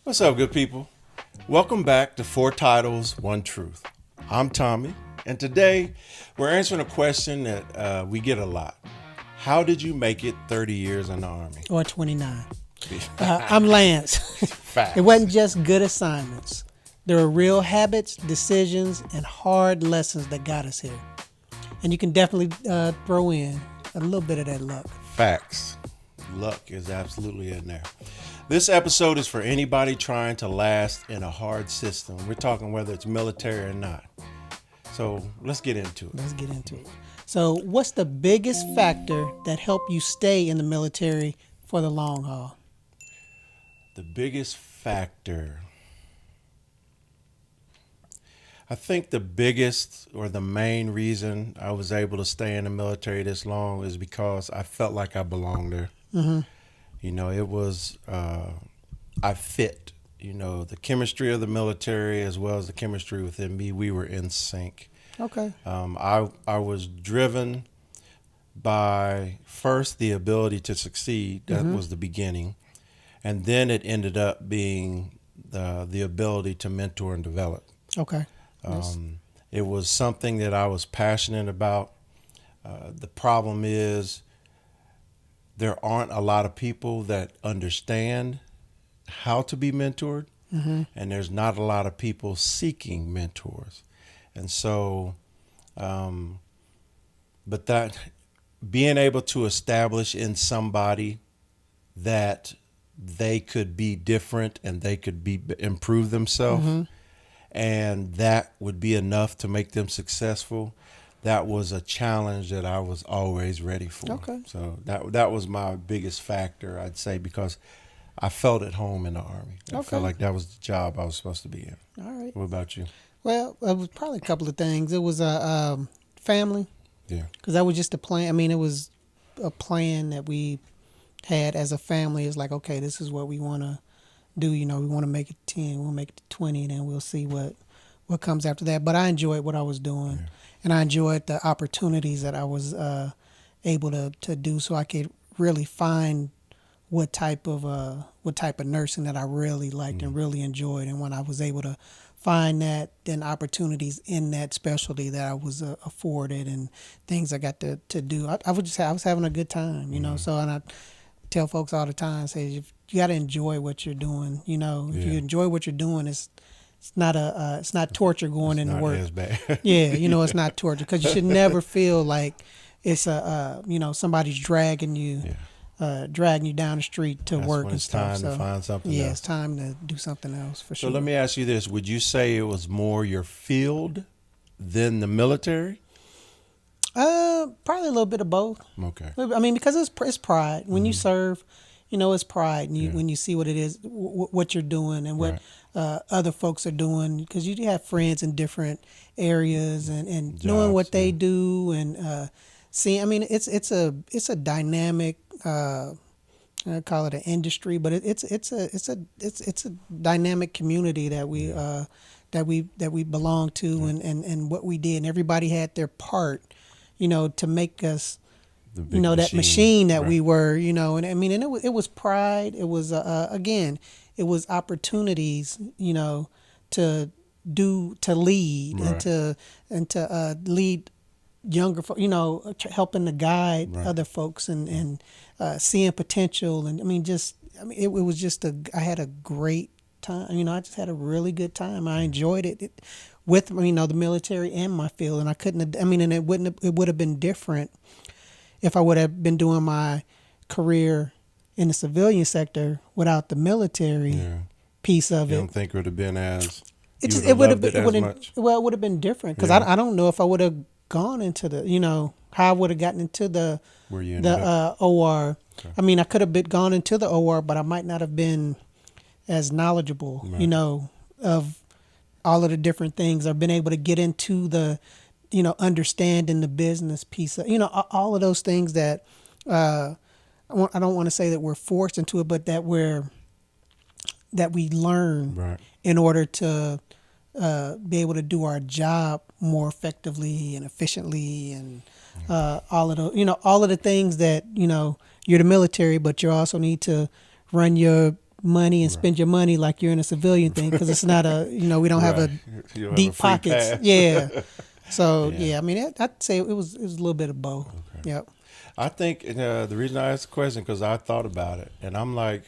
What's up, good people? Welcome back to Four Titles, One Truth. I'm Tommy, and today we're answering a question that we get a lot. How did you make it 30 years in the Army? Or 29. I'm Lance. Facts. It wasn't just good assignments. There were real habits, decisions, and hard lessons that got us here. And you can definitely throw in a little bit of that luck. Facts. Luck is absolutely in there. This episode is for anybody trying to last in a hard system. We're talking whether it's military or not. So let's get into it. So what's the biggest factor that helped you stay in the military for the long haul? The biggest factor. I think the biggest or the main reason I was able to stay in the military this long is because I felt like I belonged there. Mm-hmm. You know, it was, I fit, the chemistry of the military as well as the chemistry within me. We were in sync. Okay. I was driven by first the ability to succeed. That was the beginning. And then it ended up being the ability to mentor and develop. Okay. It was something that I was passionate about. The problem is there aren't a lot of people that understand how to be mentored, and there's not a lot of people seeking mentors. And so, but that being able to establish in somebody that they could be different and they could improve themselves, and that would be enough to make them successful. That was a challenge that I was always ready for. Okay. So that was my biggest factor, I'd say, because I felt at home in the Army. I felt like that was the job I was supposed to be in. All right. What about you? Well, it was probably a couple of things. It was a family. Yeah. Because that was just a plan. I mean, it was a plan that we had as a family. It's like, okay, this is what we want to do. We want to make it 10, we'll make it 20, and then we'll see what comes after that. But I enjoyed what I was doing, and I enjoyed the opportunities that I was able to do, so I could really find what type of nursing that I really liked and really enjoyed. And when I was able to find that, then opportunities in that specialty that I was afforded and things I got to do, I was having a good time, So, and I tell folks all the time, say, you got to enjoy what you're doing. If you enjoy what you're doing, it's not torture going into work. It's not as bad. Yeah, it's not torture, because you should never feel like it's somebody's dragging you down the street to work when and it's stuff. time to find something else. Yeah, it's time to do something else for sure. So let me ask you this: would you say it was more your field than the military? Probably a little bit of both. Okay. I mean, because it's pride. When you serve, it's pride. And when you see what it is, what you're doing, and what other folks are doing, because you do have friends in different areas, and jobs, knowing what they do, and seeing. I mean, it's a dynamic. I call it an industry, but it's a dynamic community that we belong to, and what we did, and everybody had their part, to make us, that machine that we were, and I mean, and it was pride. It was again, it was opportunities, to lead and to lead younger folks, helping to guide other folks and seeing potential. And it was just I had a great time. I just had a really good time. I enjoyed it with, the military and my field. And I couldn't, and it would have been different if I would have been doing my career in the civilian sector without the military piece of it. You don't think it would have been as, it would have been different, because Yeah. I don't know if I would have gone into the, how I would have gotten into the OR. Okay. I mean, I could have gone into the OR, but I might not have been as knowledgeable, of all of the different things. I've been able to get into the, understanding the business piece of, all of those things that I don't want to say that we're forced into it, but that we learn in order to be able to do our job more effectively and efficiently, and all of the things that, you're the military, but you also need to run your money and spend your money like you're in a civilian thing, because it's not a, we don't have Right. a You don't have a deep free pockets. pass. Yeah. So Yeah. yeah, I mean, I'd say it was a little bit of both. Okay. Yep. I think the reason I asked the question because I thought about it, and I'm like,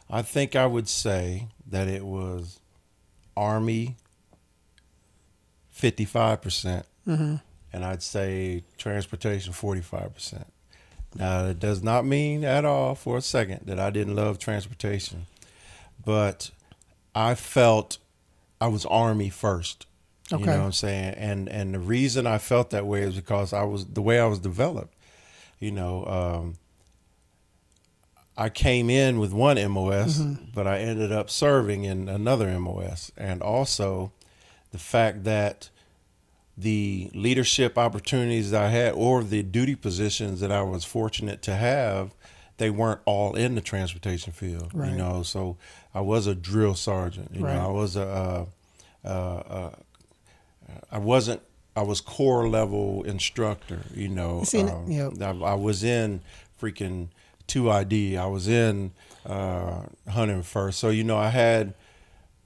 I think I would say that it was Army 55%, and I'd say transportation 45%. Now, it does not mean at all for a second that I didn't love transportation, but I felt I was Army first. You know Okay. what I'm saying? And the reason I felt that way is because I was the way I was developed. You know, I came in with one MOS, but I ended up serving in another MOS, and also the fact that the leadership opportunities that I had or the duty positions that I was fortunate to have, they weren't all in the transportation field, Right. so I was a drill sergeant, Right. I was I wasn't, I was corps level instructor, See, yep. I was in freaking 2ID, I was in 101st. So,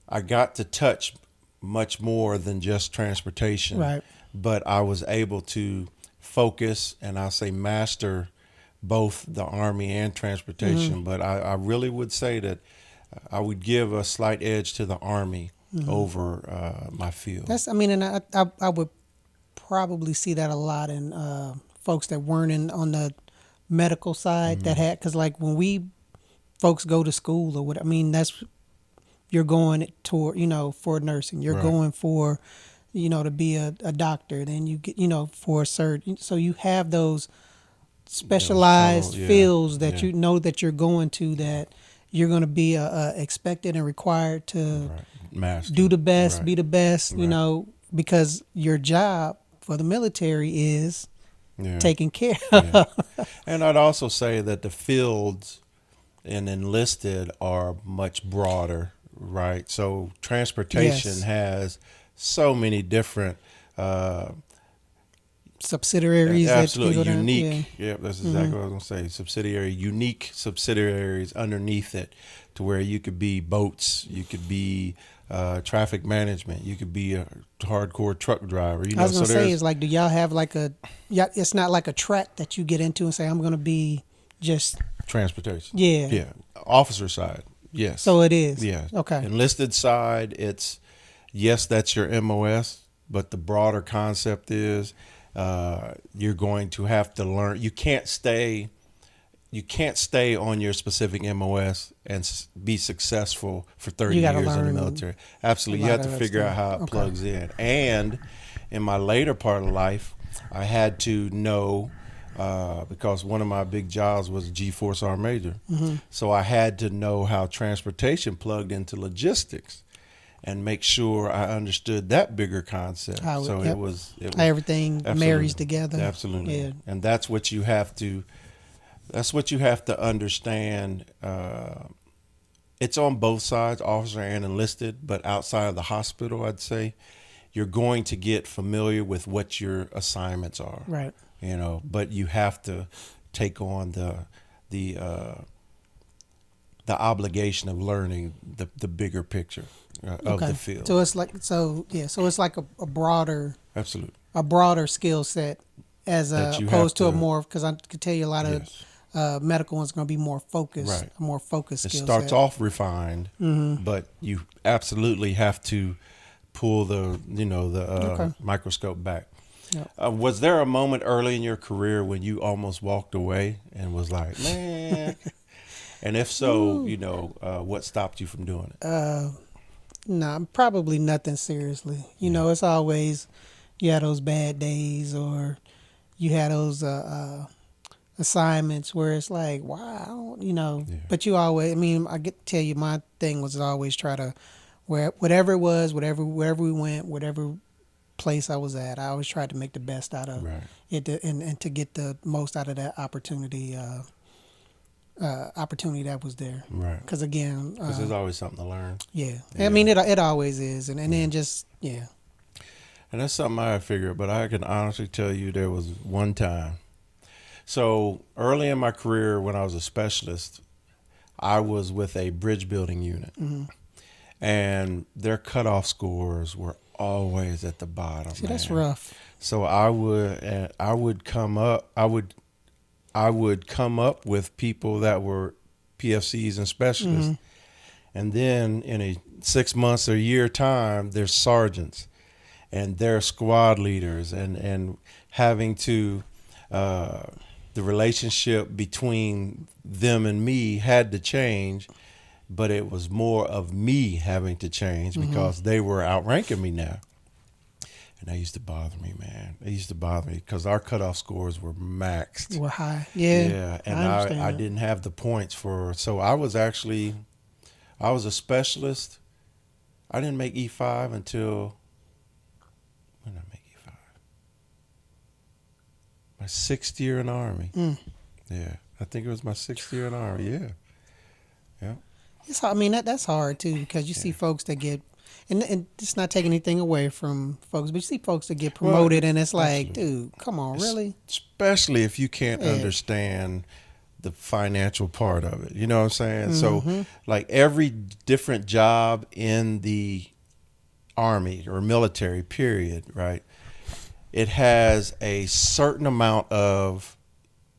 I got to touch much more than just transportation, Right. but I was able to focus and I'll say master both the Army and transportation. But I really would say that I would give a slight edge to the Army over my field. I mean, and I would probably see that a lot in folks that weren't on the medical side that had, because like when folks go to school or what, I mean, you're going toward, for nursing, you're Right. going for, to be a doctor, then you get, for a surgeon. So you have those specialized tunnel, yeah, fields that yeah. that you're going to, that you're going to be expected and required to Right. Master. do the best, Right. be the best, Right. because your job for the military is Yeah. taking care Yeah. of. And I'd also say that the fields in enlisted are much broader, right? So transportation Yes. has so many different, Subsidiaries that you can absolutely go down. unique. Yeah. Yep, that's exactly what I was gonna say. Unique subsidiaries underneath it, to where you could be boats, you could be traffic management, you could be a hardcore truck driver. I was gonna so say, there's is like, do y'all have like yeah, it's not like a track that you get into and say, I'm gonna be just, transportation. yeah. Yeah, officer side. Yes. So it is. Yeah. Okay. Enlisted side, it's yes, that's your MOS, but the broader concept is you're going to have to learn. You can't stay on your specific MOS and be successful for 30 You gotta years in the learn military. a Absolutely. You lot have to of that figure out stuff. how it Okay. plugs in. And in my later part of life, I had to know, because one of my big jobs was G-Force Sergeant Major. So I had to know how transportation plugged into logistics and make sure I understood that bigger concept. How So yep. it was How everything absolutely. marries together. Absolutely. Yeah. And that's what you have to understand. It's on both sides, officer and enlisted, but outside of the hospital, I'd say you're going to get familiar with what your assignments are. Right. But you have to take on the obligation of learning the bigger picture of Okay. the field. So it's like, so it's like a broader Absolutely. skill set, as That you opposed to have a to- more, because I could tell you a lot of Yes. medical ones going to be more focused, Right. a more focused It skill starts set. off refined, but you absolutely have to pull the Okay. microscope back. Yep. Was there a moment early in your career when you almost walked away and was like, man? And if so, what stopped you from doing it? No, probably nothing seriously. It's always, you had those bad days, or you had those assignments where it's like, wow, Yeah. but you always, I mean, I get to tell you, my thing was always try to, whatever it was, wherever we went, whatever place I was at, I always tried to make the best out of Right. it, and to get the most out of that opportunity that was there. Right. Because again, Because there's always something to learn. yeah. Yeah. I mean, it always is, and then just, yeah. And that's something I figured, but I can honestly tell you there was one time. So early in my career when I was a specialist, I was with a bridge building unit, and their cutoff scores were always at the bottom. See, man. that's rough. So I would come up with people that were PFCs and specialists, and then in a 6 months or a year time, they're sergeants, and they're squad leaders, and having to the relationship between them and me had to change, but it was more of me having to change because they were outranking me now. And that used to bother me, man. It used to bother me because our cutoff scores were maxed. We're high. Yeah. Yeah, and I understand I that. didn't have the points for. So I was a specialist. I didn't make E5 until when did I make E5? My 6th year in the Army. Yeah, I think it was my 6th year in the Army. Yeah, yeah. It's, I mean, that's hard too, because you see folks that get, and it's not taking anything away from folks, but you see folks that get promoted, and it's like, absolutely. dude, come on, really? Especially if you can't Yeah. understand the financial part of it. You know what I'm saying? So, like every different job in the Army or military, period, right? It has a certain amount of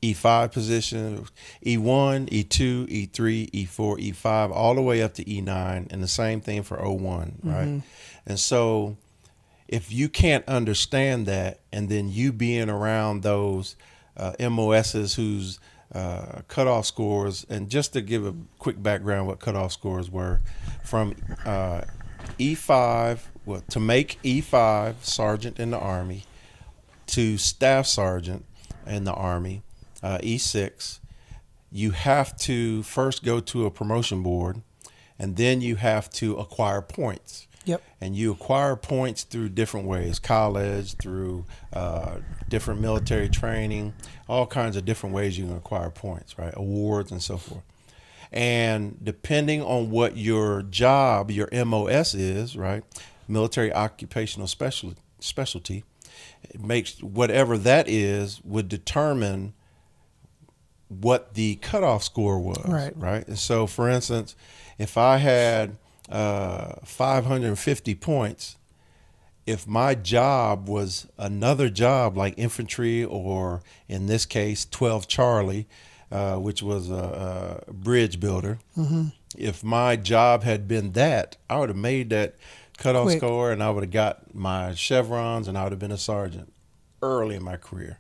E5 position, E1, E2, E3, E4, E5, all the way up to E9, and the same thing for O1, right? And so if you can't understand that, and then you being around those MOSs whose cutoff scores, and just to give a quick background what cutoff scores were, from E5, well, to make E5 sergeant in the Army, to staff sergeant in the Army, E6, you have to first go to a promotion board, and then you have to acquire points. Yep. And you acquire points through different ways, college, through different military training, all kinds of different ways you can acquire points, right? Awards and so forth. And depending on what your job, your MOS is, right? Military occupational specialty, it makes whatever that is would determine what the cutoff score was, right? And so, for instance, if I had 550 points, if my job was another job like infantry, or in this case 12 Charlie, which was a bridge builder, if my job had been that, I would have made that cutoff score, and I would have got my chevrons, and I would have been a sergeant early in my career.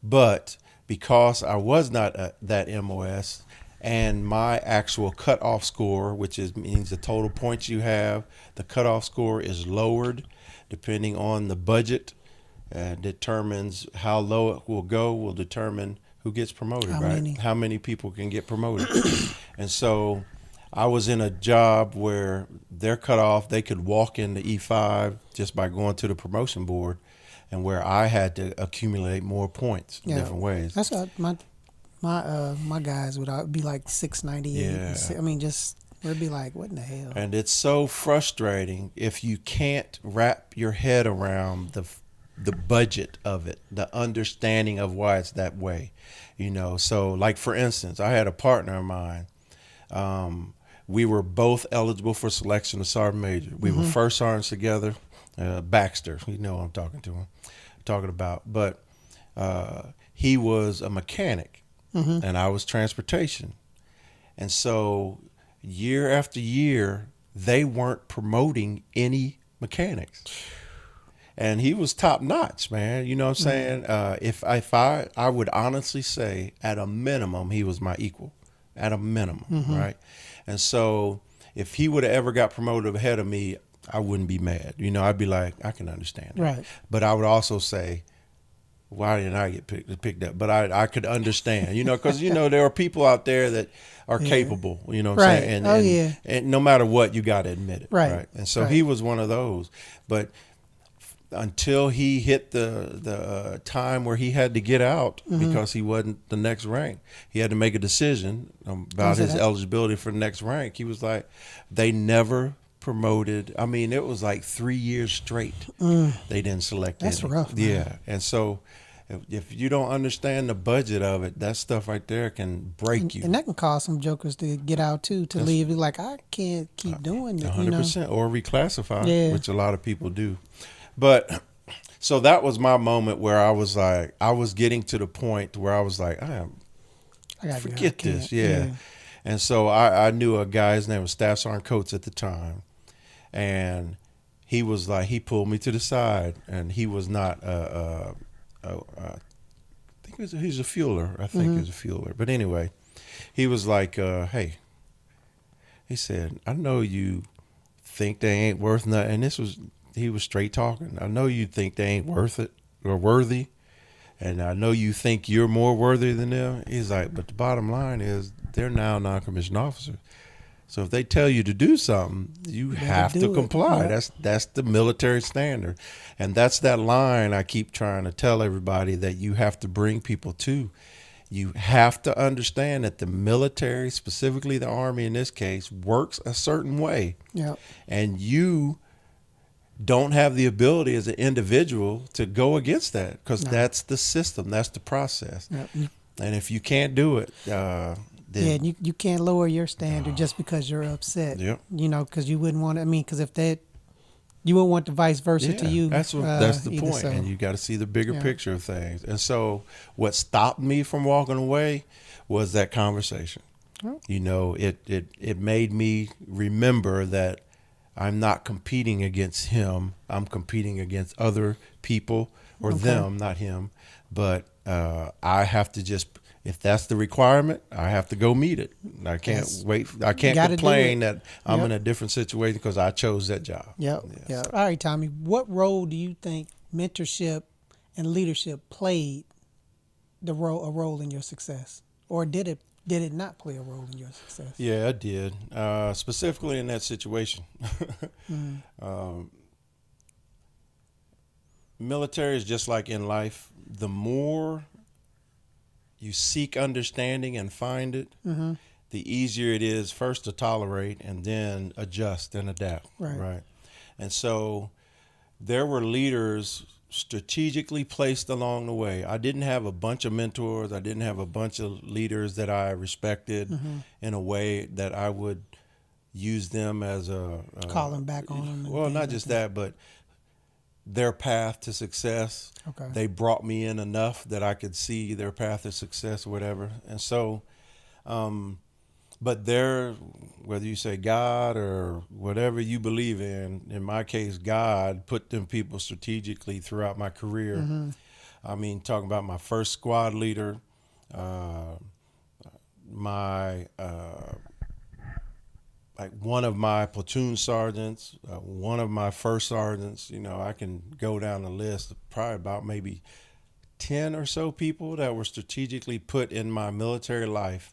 But because I was not that MOS, and my actual cutoff score, which means the total points you have, the cutoff score is lowered depending on the budget, determines how low it will go, will determine who gets promoted, how many people can get promoted. And so I was in a job where their cutoff, they could walk into E5 just by going to the promotion board, and where I had to accumulate more points in different ways. That's what my guys would be like 698. Yeah. I mean, just it'd be like, what in the hell? And it's so frustrating if you can't wrap your head around the budget of it, the understanding of why it's that way. You know, so like for instance, I had a partner of mine. We were both eligible for selection to sergeant major. We were first sergeants together. Baxter, you know what I'm talking about. But he was a mechanic, and I was transportation. And so year after year, they weren't promoting any mechanics. And he was top notch, man. You know what I'm saying? If I would honestly say, at a minimum, he was my equal. At a minimum, right? And so if he would have ever got promoted ahead of me, I wouldn't be mad. You know, I'd be like, I can understand it. Right. But I would also say, why didn't I get picked up? But I could understand, you know, because, you know, there are people out there that are capable, you know what I'm saying? And no matter what, you got to admit it. Right. And so he was one of those. But until he hit the time where he had to get out because he wasn't the next rank, he had to make a decision about his eligibility for the next rank. He was like, they never promoted. I mean, it was like 3 years straight. They didn't select That's any. rough, man. Yeah. And so If you don't understand the budget of it, that stuff right there can break you. And that can cause some jokers to get out too, to leave. Like, I can't keep doing it, 100%, or reclassify, Yeah. which a lot of people do. But so that was my moment where I was like, I was getting to the point where I was like, I gotta forget I can't. this, yeah. And so I knew a guy, his name was Staff Sergeant Coates at the time, and he was like, he pulled me to the side, and he was not I think he's a fueler. I think he's a fueler. But anyway, he was like, hey, he said, I know you think they ain't worth nothing. And he was straight talking. I know you think they ain't worth it or worthy. And I know you think you're more worthy than them. He's like, but the bottom line is they're now non-commissioned officers. So if they tell you to do something, you have to comply. Yeah. That's the military standard. And that's that line I keep trying to tell everybody that you have to bring people to. You have to understand that the military, specifically the Army in this case, works a certain way. Yep. And you don't have the ability as an individual to go against that, because that's the system, that's the process. Yep. And if you can't do it, then you can't lower your standard just because you're upset. Yep. Because you wouldn't want to. I mean, because if that, you wouldn't want the vice versa to you. That's the point. So. And you got to see the bigger picture of things. And so what stopped me from walking away was that conversation. Oh. It made me remember that I'm not competing against him. I'm competing against other people, or them, not him. But I have to just, if that's the requirement, I have to go meet it. I can't wait. I can't complain that I'm in a different situation because I chose that job. Yep. Yeah. All right, Tommy. What role do you think mentorship and leadership played a role in your success, or did it not play a role in your success? Yeah, it did. Specifically in that situation. Military is just like in life. The more you seek understanding and find it, the easier it is first to tolerate and then adjust and adapt. Right. And so there were leaders strategically placed along the way. I didn't have a bunch of mentors. I didn't have a bunch of leaders that I respected in a way that I would use them as calling back on them. Well, not just that, but their path to success. Okay. They brought me in enough that I could see their path to success or whatever. And so, but whether you say God or whatever you believe in my case, God put them people strategically throughout my career. I mean, talking about my first squad leader, like one of my platoon sergeants, one of my first sergeants, I can go down the list of probably about maybe 10 or so people that were strategically put in my military life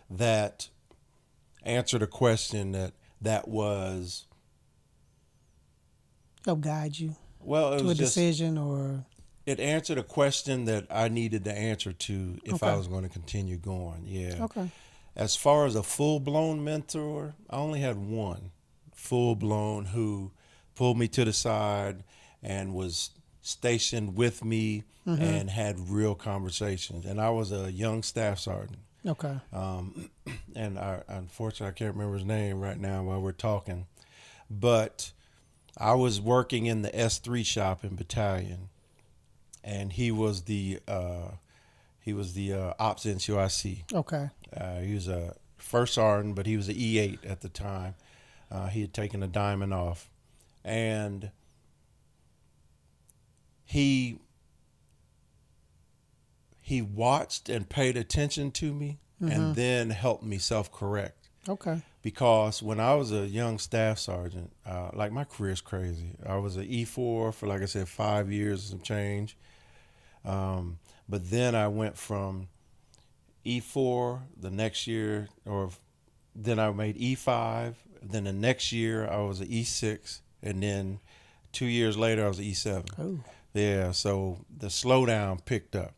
that answered a question that was... help guide you to a decision, or... It answered a question that I needed the answer to if I was going to continue going. Yeah. Okay. As far as a full-blown mentor, I only had one full-blown who pulled me to the side and was stationed with me and had real conversations. And I was a young staff sergeant. Okay. And unfortunately, I can't remember his name right now while we're talking. But I was working in the S3 shop in battalion, and he was the ops NCOIC. Okay. He was a first sergeant, but he was an E8 at the time. He had taken a diamond off, and he watched and paid attention to me, and then helped me self-correct. Okay. Because when I was a young staff sergeant, like my career's crazy. I was an E4 for, like I said, 5 years and some change. But then I went from E4 the next year, or then I made E5. Then the next year I was an E6, and then 2 years later I was an E7. Oh. Yeah, so the slowdown picked up.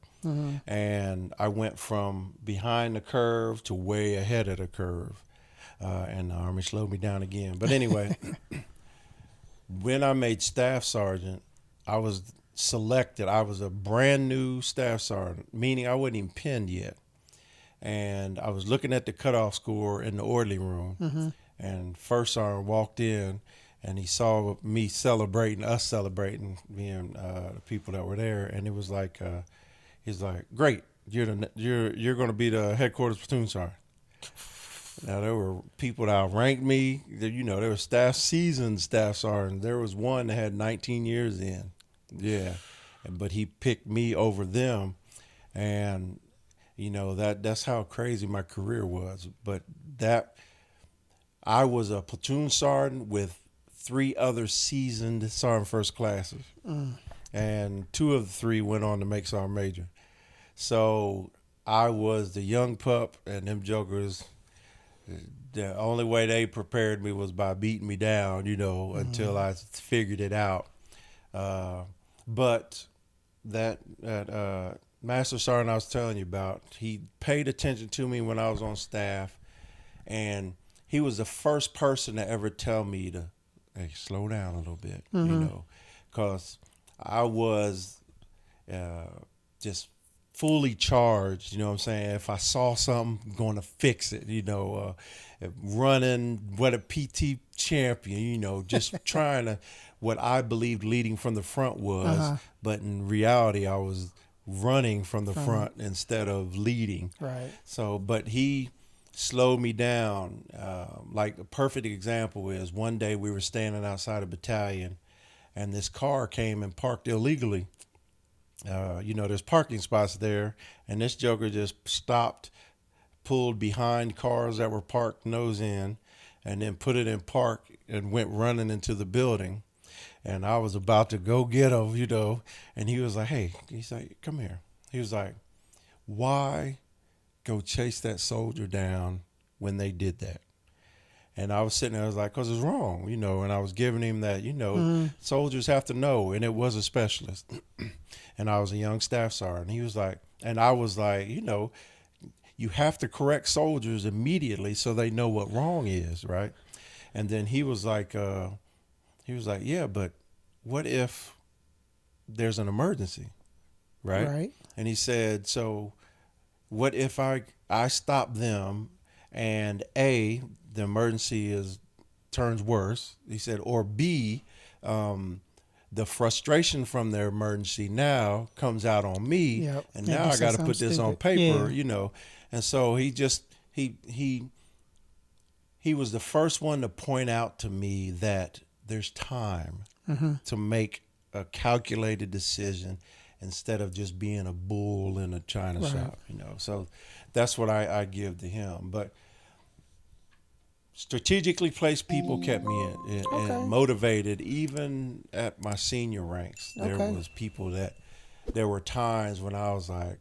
And I went from behind the curve to way ahead of the curve. And the Army slowed me down again. But anyway, when I made staff sergeant, I was selected. I was a brand new staff sergeant, meaning I wasn't even pinned yet. And I was looking at the cutoff score in the orderly room, and first sergeant walked in, and he saw me celebrating, us celebrating, me and the people that were there, and it was like, he's like, "Great, you're going to be the headquarters platoon sergeant." Now there were people that outranked me. There were seasoned staff sergeants. There was one that had 19 years in, yeah, but he picked me over them, and that's how crazy my career was. But that I was a platoon sergeant with 3 other seasoned sergeant first classes, and 2 of the 3 went on to make sergeant major. So I was the young pup, and them jokers. The only way they prepared me was by beating me down, until I figured it out. But that Master Sergeant I was telling you about, he paid attention to me when I was on staff, and he was the first person to ever tell me to, hey, slow down a little bit, because I was just fully charged, what I'm saying? If I saw something, I'm going to fix it, running, what a PT champion, just trying to, what I believed leading from the front was, but in reality, I was running from the front instead of leading. Right. So, but he slowed me down. Like a perfect example is one day we were standing outside a battalion, and this car came and parked illegally. There's parking spots there, and this joker just stopped, pulled behind cars that were parked nose in, and then put it in park and went running into the building. And I was about to go get him, and he was like, hey, he's like, come here. He was like, why go chase that soldier down when they did that? And I was sitting there, I was like, because it's wrong, and I was giving him that, soldiers have to know, and it was a specialist. And I was a young staff sergeant. He was like, and I was like, you have to correct soldiers immediately so they know what wrong is, right? And then he was like, yeah, but what if there's an emergency, right? Right. And he said, so what if I stop them and A, the emergency turns worse, he said, or B, the frustration from their emergency now comes out on me, and now I got to put this on paper, And so he was the first one to point out to me that there's time to make a calculated decision instead of just being a bull in a china shop, So that's what I give to him. But strategically placed people kept me and motivated, even at my senior ranks. There was people there were times when I was like,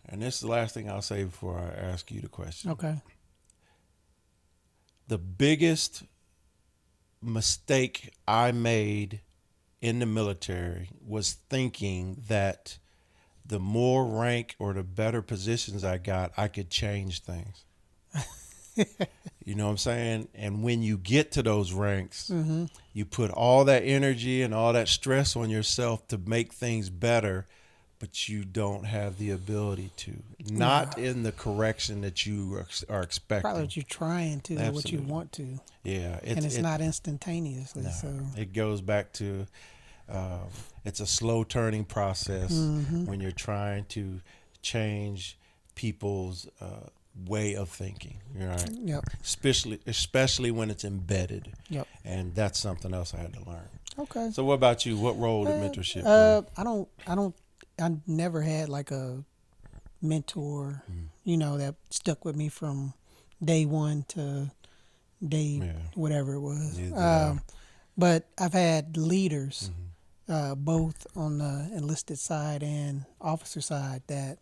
and this is the last thing I'll say before I ask you the question. Okay. The biggest mistake I made in the military was thinking that the more rank or the better positions I got, I could change things. You know what I'm saying? And when you get to those ranks, you put all that energy and all that stress on yourself to make things better, but you don't have the ability to. Not in the correction that you are expecting. Probably what you're trying to, or what you want to. Yeah. And it's not instantaneously. No, so it goes back to it's a slow turning process when you're trying to change people's way of thinking, right? Yep. Especially when it's embedded. Yep. And that's something else I had to learn. Okay. So what about you? What role did mentorship play? I never had like a mentor, that stuck with me from day one to day whatever it was. But I've had leaders, both on the enlisted side and officer side, that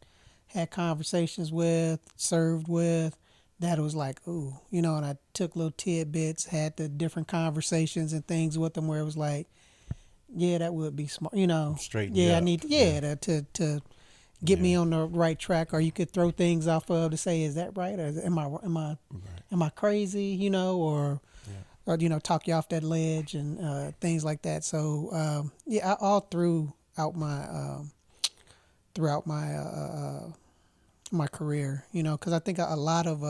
had conversations with, served with, that was like, ooh, and I took little tidbits, had the different conversations and things with them where it was like, yeah, that would be smart, Straighten yeah, you I up. need to get me on the right track, or you could throw things off of to say, is that right, or am I crazy, or or talk you off that ledge and things like that. So all throughout my career, because I think a lot of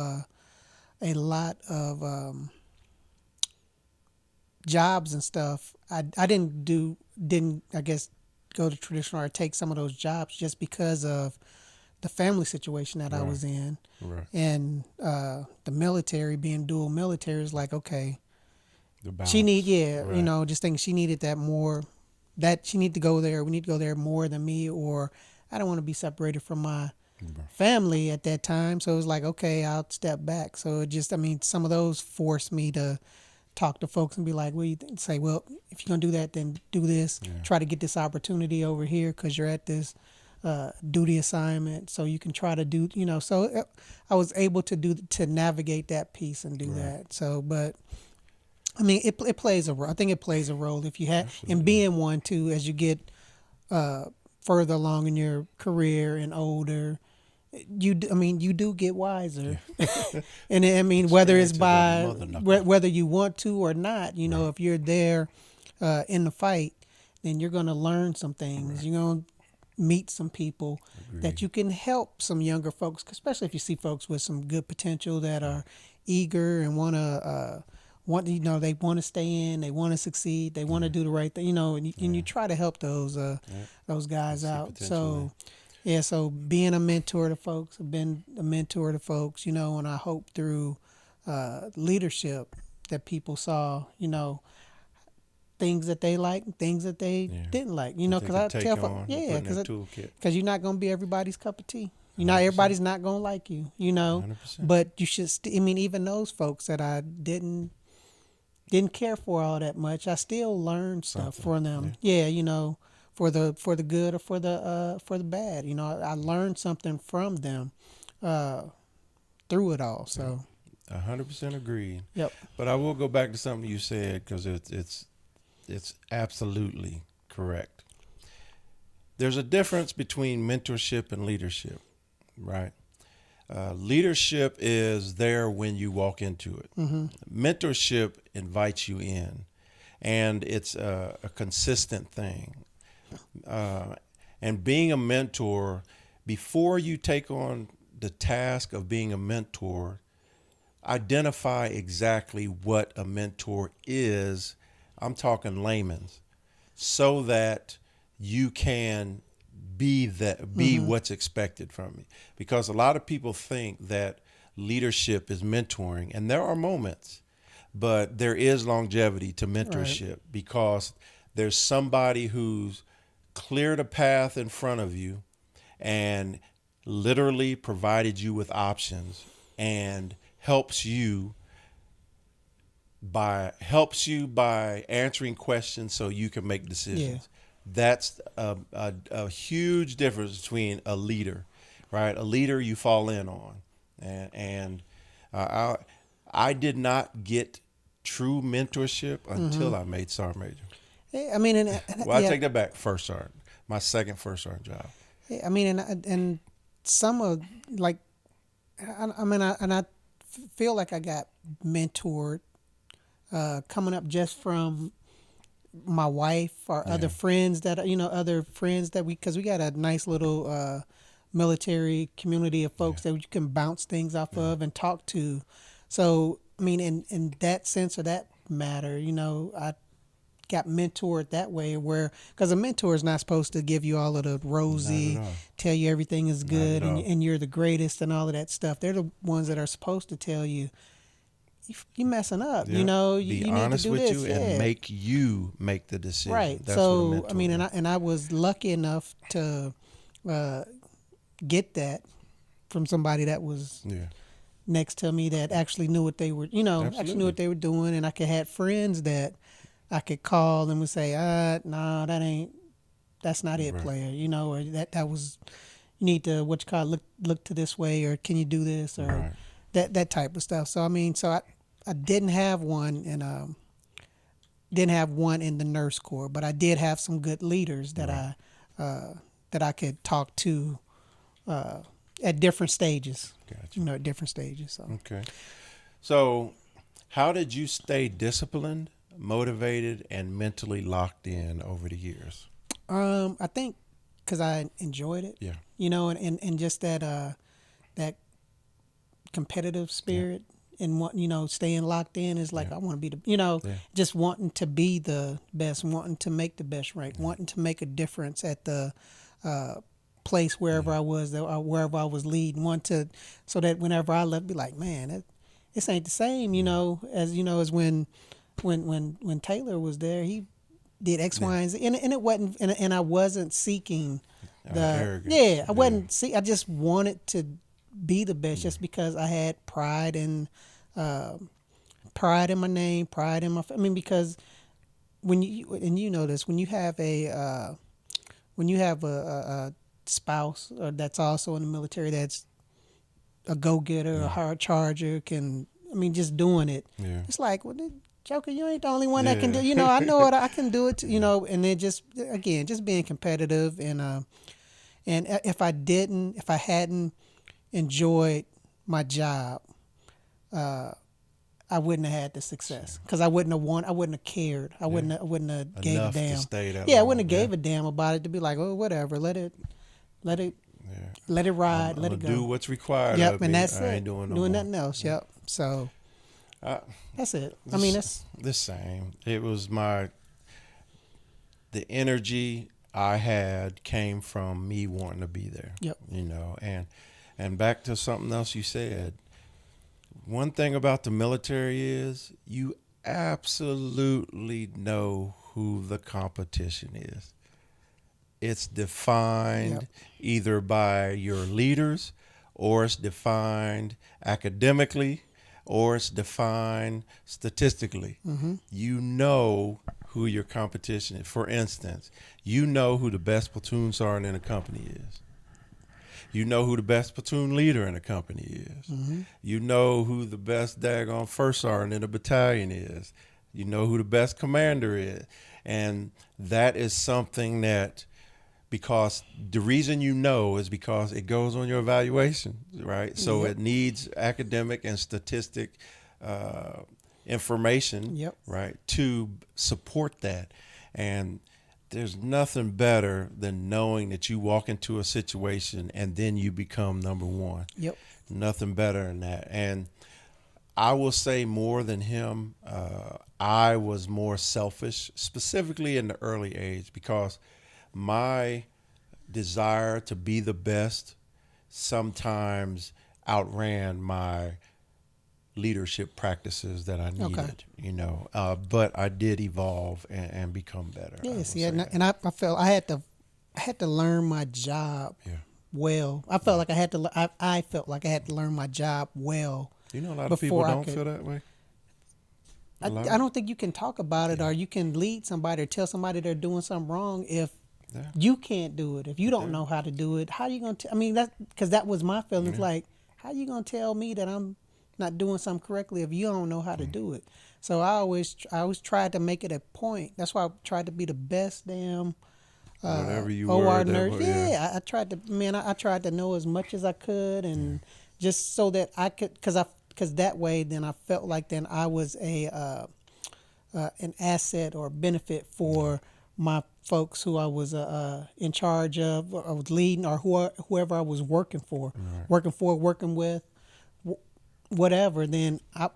jobs and stuff, I didn't I guess go to traditional or take some of those jobs just because of the family situation that I Right. was in. Right. And the military, being dual military, is like, okay, The she balance. Right. just think she needed that more, that she need to go there. We need to go there more than me, or I don't want to be separated from my family at that time. So it was like, okay, I'll step back. So it just, I mean, some of those forced me to talk to folks and be like, well, you say, well, if you're going to do that, then do this. Yeah. Try to get this opportunity over here because you're at this duty assignment. So you can try to do, so I was able to navigate that piece and do Right. that. So, but I mean, it plays a role. I think it plays a role if you have, Absolutely. and being one too, as you get further along in your career and older, you do get wiser. And I mean, whether it's by Experience is a mother knuckle. whether you want to or not, Right. if you're there in the fight, then you're going to learn some things. Right. You're going to meet some people Agreed. that you can help some younger folks, especially if you see folks with some good potential that are eager and they want to stay in, they want to succeed, they want to do the right thing, and you try to help those guys See out. potential So yeah, so being a mentor to folks, I've been a mentor to folks, and I hope through leadership that people saw, things that they liked, things that they Yeah. didn't like, That they because can I take tell on folks, and yeah, put in their toolkit. because you're not going to be everybody's cup of tea. 100%. Everybody's not going to like you, 100%. but you should, I mean, even those folks that I didn't care for all that much, I still learned stuff Something. from them. Yeah, for the good or for the bad. I learned something from them through it all. So 100% agreed. yep. But I will go back to something you said because it's absolutely correct. There's a difference between mentorship and leadership, right? Leadership is there when you walk into it. Mm-hmm. Mentorship invites you in, and it's a consistent thing. And being a mentor, before you take on the task of being a mentor, identify exactly what a mentor is. I'm talking layman's, so that you can be what's expected from you. Because a lot of people think that leadership is mentoring, and there are moments, but there is longevity to mentorship because there's somebody who's cleared a path in front of you and literally provided you with options and helps you by answering questions so you can make decisions. Yeah. That's a huge difference between a leader, right? A leader you fall in on, and I did not get true mentorship until I made sergeant major. Yeah, I mean, and Well, I yeah, take that back. First sergeant, my second first sergeant job. yeah, I mean, and some of like, I feel like I got mentored coming up just from my wife or other friends that because we got a nice little military community of folks that you can bounce things off of and talk to. So I mean, in that sense or that matter, I got mentored that way, where because a mentor is not supposed to give you all of the rosy, Not at all. tell you everything is good Not at all. and you're the greatest and all of that stuff. They're the ones that are supposed to tell you you messing up. Yeah. You Be need honest to do with this. you Yeah. and make you make the decision. Right. That's So what a mentor I mean, is. and I was lucky enough to get that from somebody that was Yeah. next to me that actually knew what they were, actually Absolutely. knew what they were doing, and I could have friends that I could call and would say, no, that's not it, Right. player, or that was, you need to look to this way, or can you do this, or Right. that type of stuff. So I mean, I didn't have one in the nurse corps, but I did have some good leaders that I could talk to at different stages. Gotcha. At different stages. So Okay. So How did you stay disciplined, motivated, and mentally locked in over the years? I think because I enjoyed it, Yeah. and just that competitive Yeah. spirit and staying locked in is like Yeah. I want to be the Yeah. just wanting to be the best, wanting to make the best rank, wanting to make a difference at the uh, place wherever I was, wherever I was leading, want to so that whenever I left, be like, man, this ain't the same, as when Taylor was there, he did X, Yeah. Y, and Z, and it wasn't, and I wasn't seeking Arrogance. I wasn't see, I just wanted to be the best just because I had uh, pride in my name, pride in I mean, because when you know this, when you have a spouse that's also in the military that's a go getter, a Yeah. hard charger, I mean, just doing it. Yeah. It's like, well, Joker, you ain't the only one that can do. Yeah. I know it. I can do it. And then just again, just being competitive and if I hadn't enjoyed my job, I wouldn't have had the success because I wouldn't have cared. I wouldn't have gave a Enough to damn. stay that Yeah, I long. wouldn't have gave a damn about it to be like, oh, whatever, let it, let it Yeah. ride, I'm let it gonna do go. what's required Yep, of and me. that's I it. ain't doing no Doing more. nothing else. Yep. So I, that's it. I mean, that's the same. It was the energy I had came from me wanting to be there. yep. And back to something else you said. One thing about the military is you absolutely know who the competition is. It's defined Yep. either by your leaders, or it's defined academically, or it's defined statistically. Mm-hmm. You know who your competition is. For instance, you know who the best platoon sergeant in a company is. You know who the best platoon leader in a company is. Mm-hmm. You know who the best daggone first sergeant in a battalion is. You know who the best commander is. And that is something that, because the reason you know is because it goes on your evaluation, right? So Yep. it needs academic and statistic information, Yep. right, to support that. And there's nothing better than knowing that you walk into a situation and then you become number one. Yep. Nothing better than that. And I will say more than him, I was more selfish, specifically in the early age, because my desire to be the best sometimes outran my leadership practices that I needed, but I did evolve and become better. Yes. Yeah. And I felt I had to learn my job Yeah. well. I felt like I had to. I felt like I had to learn my job well. A lot of people don't feel that way. I don't think you can talk about it or you can lead somebody or tell somebody they're doing something wrong if you can't do it. If you don't know how to do it, how you gonna? I mean, that's because that was my feelings. Yeah. Like, how you gonna tell me that I'm not doing something correctly if you don't know how to do it? So I always tried to make it a point. That's why I tried to be the best damn Whatever you OR were, nurse. Yeah, I tried to. Man, I tried to know as much as I could, and just so that I could, because that way, then I felt like then I was an asset or benefit for my folks who I was in charge of, or I was leading, or whoever I was working for, working with, whatever. Then Yeah.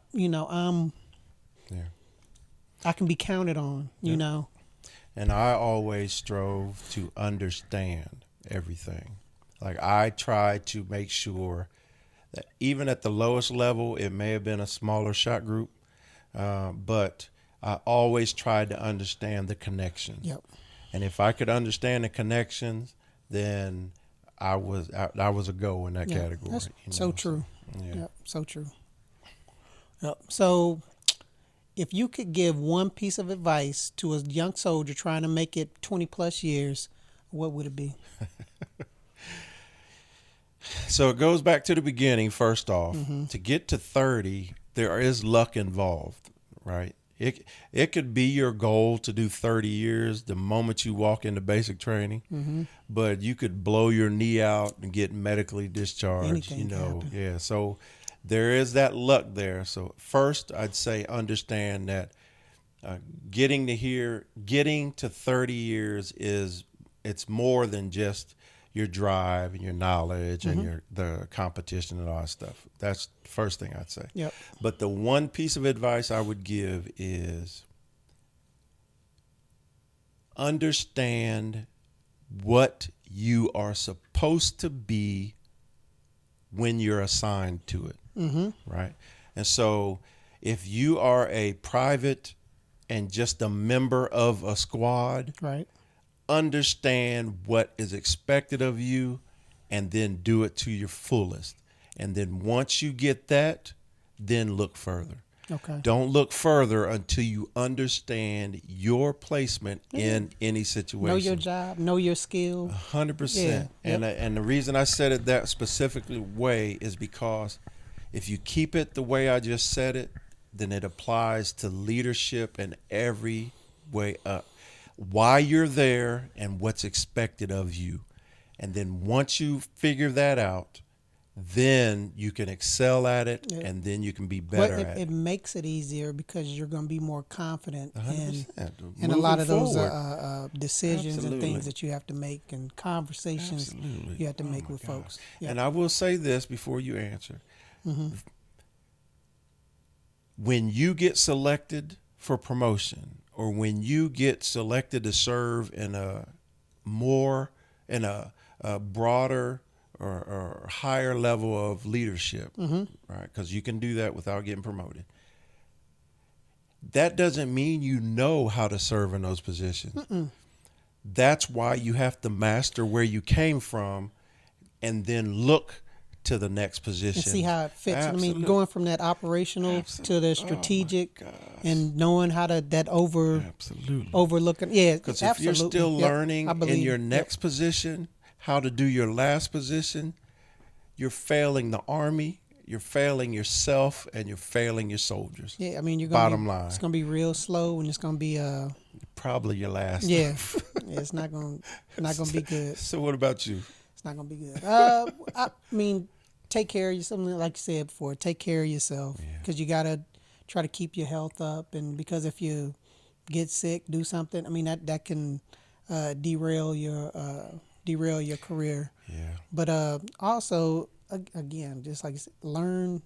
I can be counted on. You know. And I always strove to understand everything. Like, I tried to make sure that even at the lowest level, it may have been a smaller shot group, but I always tried to understand the connections. Yep. And if I could understand the connections, then I was a go in that category. That's so true. Yeah. Yep, so true. Yep. So, if you could give one piece of advice to a young soldier trying to make it 20 plus years, what would it be? So it goes back to the beginning. First off, to get to 30, there is luck involved, right? It could be your goal to do 30 years the moment you walk into basic training, but you could blow your knee out and get medically discharged. Anything can happen. Yeah. So there is that luck there. So first, I'd say understand that uh, getting to 30 years it's more than just your drive and your knowledge and the competition and all that stuff. That's the first thing I'd say. Yep. But the one piece of advice I would give is understand what you are supposed to be when you're assigned to it. Right? And so if you are a private and just a member of a squad, Right. understand what is expected of you and then do it to your fullest. And then once you get that, then look further. Okay. Don't look further until you understand your placement in any situation. Know your job. Know your skill. 100%. Yeah. And the reason I said it that specifically way is because if you keep it the way I just said it, then it applies to leadership in every way up. Why you're there and what's expected of you. And then once you figure that out, then you can excel at it, and then you can be better at it. It makes it easier because you're going to be more confident 100%. in a lot of those forward. decisions Absolutely. and things that you have to make and conversations Absolutely. you have to Oh make my with God. folks. Yeah. And I will say this before you answer. When you get selected for promotion or when you get selected to serve in a broader or higher level of leadership, right? Because you can do that without getting promoted. That doesn't mean you know how to serve in those positions. That's why you have to master where you came from and then look to the next position. And see how it fits. Absolutely. I mean, going from that operational to the strategic and knowing how to Absolutely. overlooking. Yeah, Because if absolutely. you're still Yep, learning I believe. in your next position how to do your last position, you're failing the Army, you're failing yourself, and you're failing your soldiers. Yeah, I mean, you're gonna Bottom line. It's gonna be real slow, and it's gonna be Probably your last. yeah, it's not gonna be good. So what about you? It's not gonna be good. I mean, take care of yourself. Like you said before, take care of yourself because you gotta try to keep your health up. And because if you get sick, do something. I mean, that can derail your career. Yeah. But also, again, just like you said, learn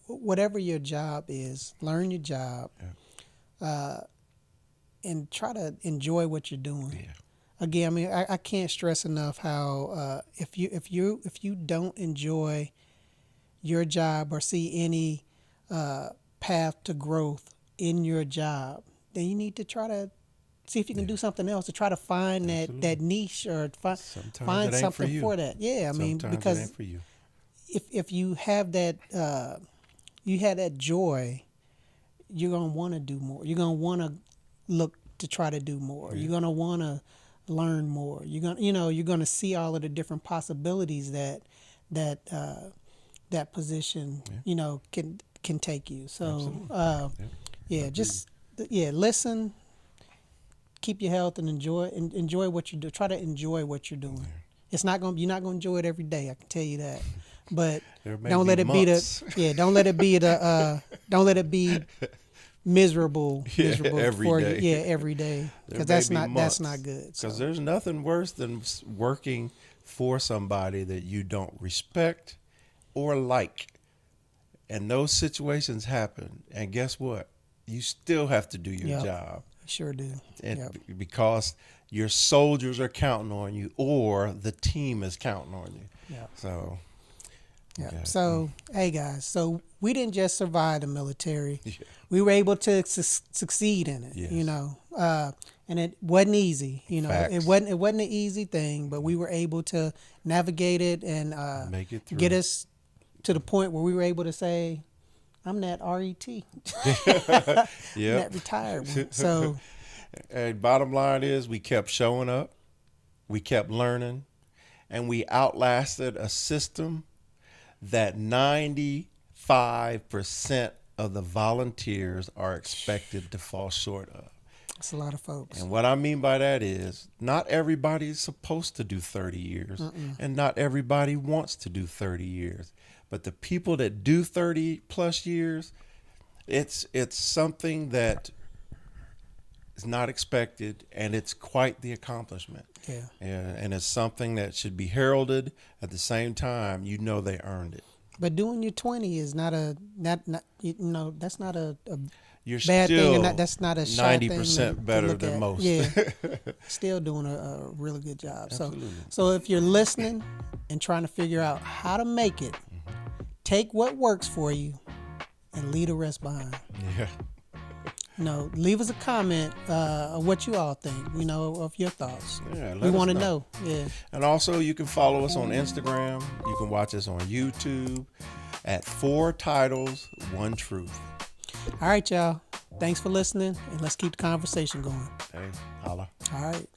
whatever your job is. Learn your job, and try to enjoy what you're doing. Yeah. Again, I mean, I can't stress enough how if you don't enjoy your job or see any path to growth in your job, then you need to try to see if you can do something else to try to find that niche or find something for that. Yeah, I mean, because it ain't for you. if you have that you had that joy, you're gonna want to do more. You're gonna want to look to try to do more. You're gonna want to learn more. You're gonna see all of the different possibilities that position can take you. So listen, keep your health, and enjoy what you do. Try to enjoy what you're doing. You're not gonna enjoy it every day. I can tell you that. But don't let it be miserable every for day. you. Yeah, every day, because that's not good. Because there's nothing worse than working for somebody that you don't respect or like, and those situations happen. And guess what? You still have to do your job. You sure do. And because your soldiers are counting on you, or the team is counting on you. Yeah. So. Yeah. Okay. So, hey guys, so we didn't just survive the military. Yeah. We were able to succeed in it, yes. And it wasn't easy. Facts. It wasn't an easy thing, but we were able to navigate it and make it through. Get us to the point where we were able to say, I'm that RET. Yeah. That retired one. So, and bottom line is we kept showing up, we kept learning, and we outlasted a system that 95% of the volunteers are expected to fall short of. That's a lot of folks. And what I mean by that is not everybody is supposed to do 30 years, and not everybody wants to do 30 years. But the people that do 30 plus years, it's something that is not expected, and it's quite the accomplishment. Yeah. And it's something that should be heralded. At the same time, they earned it. But doing your 20 is not that's not a You're bad thing, still and that's not a shy thing 90% better look than at. most. Yeah, still doing a really good job. Absolutely. So if you're listening and trying to figure out how to make it, take what works for you and leave the rest behind. Yeah. Leave us a comment of what you all think, of your thoughts. Yeah, we want to know. Yeah. And also, you can follow us on Instagram. You can watch us on YouTube at 4 Titles, 1 Truth. All right, y'all. Thanks for listening, and let's keep the conversation going. Hey, holla. All right.